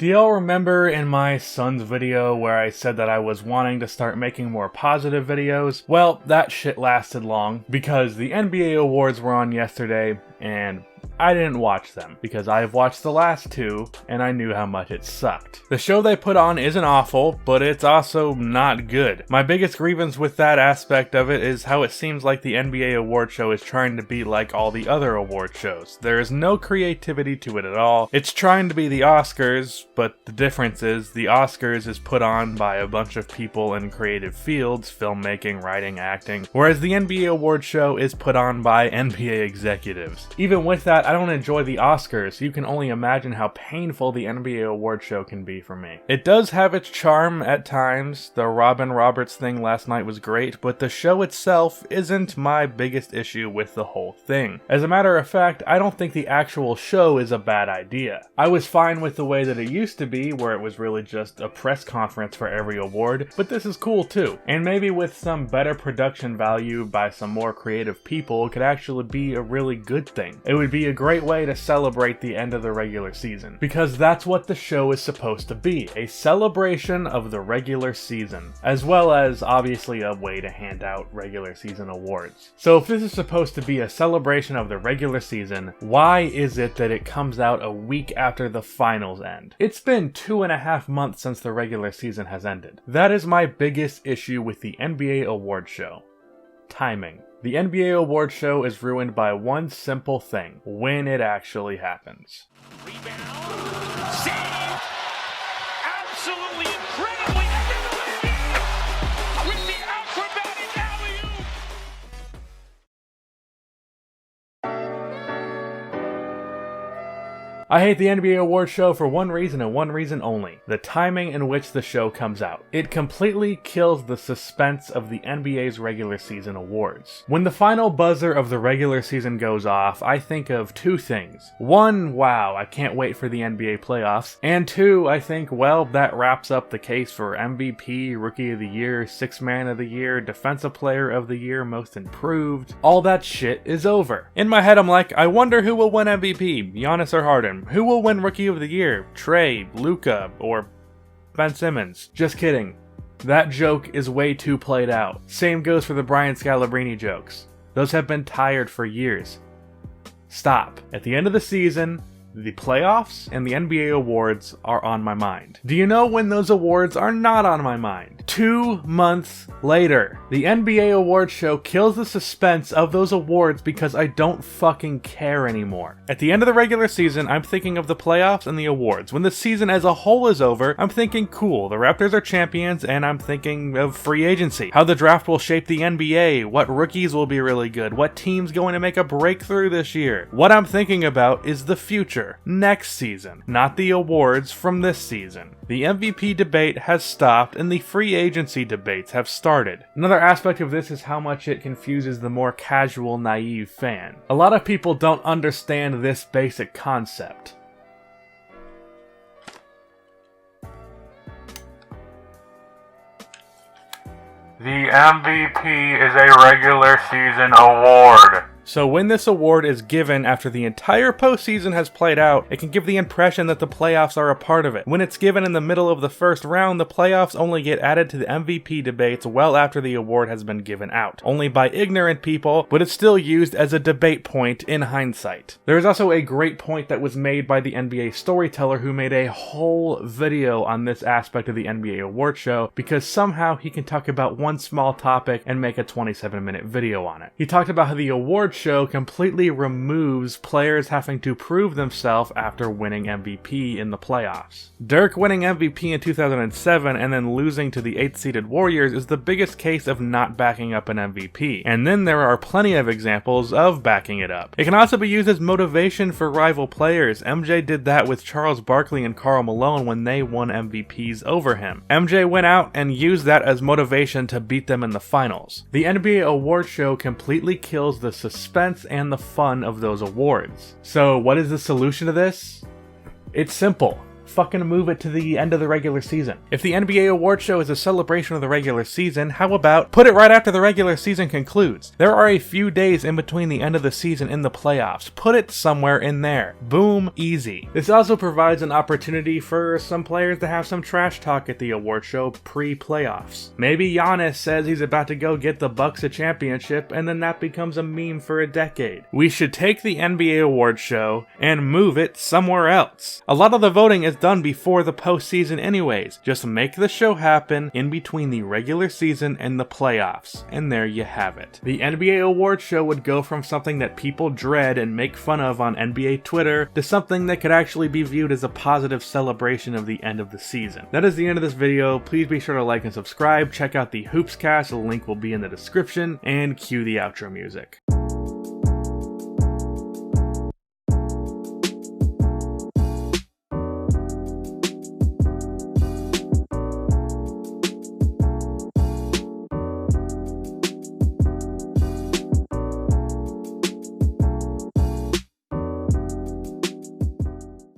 Do y'all remember in my son's video where I said that I was wanting to start making more positive videos? Well, that shit lasted long because the NBA awards were on yesterday and I didn't watch them because I've watched the last two and I knew how much it sucked. The show they put on isn't awful, but it's also not good. My biggest grievance with that aspect of it is how it seems like the NBA award show is trying to be like all the other award shows. There is no creativity to it at all. It's trying to be the Oscars, but the difference is the Oscars is put on by a bunch of people in creative fields, filmmaking, writing, acting, whereas the NBA award show is put on by NBA executives. Even with that, I don't enjoy the Oscars. You can only imagine how painful the NBA award show can be for me. It does have its charm at times. The Robin Roberts thing last night was great, but the show itself isn't my biggest issue with the whole thing. As a matter of fact, I don't think the actual show is a bad idea. I was fine with the way that it used to be, where it was really just a press conference for every award, but this is cool too. And maybe with some better production value by some more creative people, it could actually be a really good thing. It would be a great way to celebrate the end of the regular season, because that's what the show is supposed to be, a celebration of the regular season, as well as obviously a way to hand out regular season awards. So if this is supposed to be a celebration of the regular season, why is it that it comes out a week after the finals end? It's been 2.5 months since the regular season has ended. That is my biggest issue with the NBA award show. Timing. The NBA award show is ruined by one simple thing: when it actually happens. Rebound. Save. Absolutely incredibly with the acrobatic alley-oop. I hate the NBA award show for one reason and one reason only: the timing in which the show comes out. It completely kills the suspense of the NBA's regular season awards. When the final buzzer of the regular season goes off, I think of two things. One, wow, I can't wait for the NBA playoffs. And two, I think, well, that wraps up the case for MVP, Rookie of the Year, Sixth Man of the Year, Defensive Player of the Year, Most Improved. All that shit is over. In my head, I'm like, I wonder who will win MVP, Giannis or Harden? Who will win Rookie of the Year? Trey, Luka, or Ben Simmons? Just kidding. That joke is way too played out. Same goes for the Brian Scalabrine jokes. Those have been tired for years. Stop. At the end of the season, the playoffs and the NBA awards are on my mind. Do you know when those awards are not on my mind? 2 months later. The NBA awards show kills the suspense of those awards because I don't fucking care anymore. At the end of the regular season, I'm thinking of the playoffs and the awards. When the season as a whole is over, I'm thinking, cool, the Raptors are champions, and I'm thinking of free agency, how the draft will shape the NBA, what rookies will be really good, what team's going to make a breakthrough this year. What I'm thinking about is the future, next season, not the awards from this season. The MVP debate has stopped and the free agency debates have started. Another aspect of this is how much it confuses the more casual, naive fan. A lot of people don't understand this basic concept. The MVP is a regular season award. So when this award is given after the entire postseason has played out, it can give the impression that the playoffs are a part of it. When it's given in the middle of the first round, the playoffs only get added to the MVP debates well after the award has been given out. Only by ignorant people, but it's still used as a debate point in hindsight. There is also a great point that was made by the NBA storyteller who made a whole video on this aspect of the NBA award show because somehow he can talk about one small topic and make a 27-minute video on it. He talked about how the award show completely removes players having to prove themselves after winning MVP in the playoffs. Dirk winning MVP in 2007 and then losing to the 8th-seeded Warriors is the biggest case of not backing up an MVP, and then there are plenty of examples of backing it up. It can also be used as motivation for rival players. MJ did that with Charles Barkley and Karl Malone when they won MVPs over him. MJ went out and used that as motivation to beat them in the finals. The NBA award show completely kills the suspense and the fun of those awards. So what is the solution to this? It's simple. fucking move it to the end of the regular season. If the NBA award show is a celebration of the regular season, how about put it right after the regular season concludes? There are a few days in between the end of the season and the playoffs. Put it somewhere in there. Boom, easy. This also provides an opportunity for some players to have some trash talk at the award show pre-playoffs. Maybe Giannis says he's about to go get the Bucks a championship, and then that becomes a meme for a decade. We should take the NBA award show and move it somewhere else. A lot of the voting is done before the postseason anyways. Just make the show happen in between the regular season and the playoffs, and there you have it. The NBA award show would go from something that people dread and make fun of on NBA Twitter to something that could actually be viewed as a positive celebration of the end of the season. That is the end of this video. Please be sure to like and subscribe, check out the Hoopscast, the link will be in the description, and cue the outro music.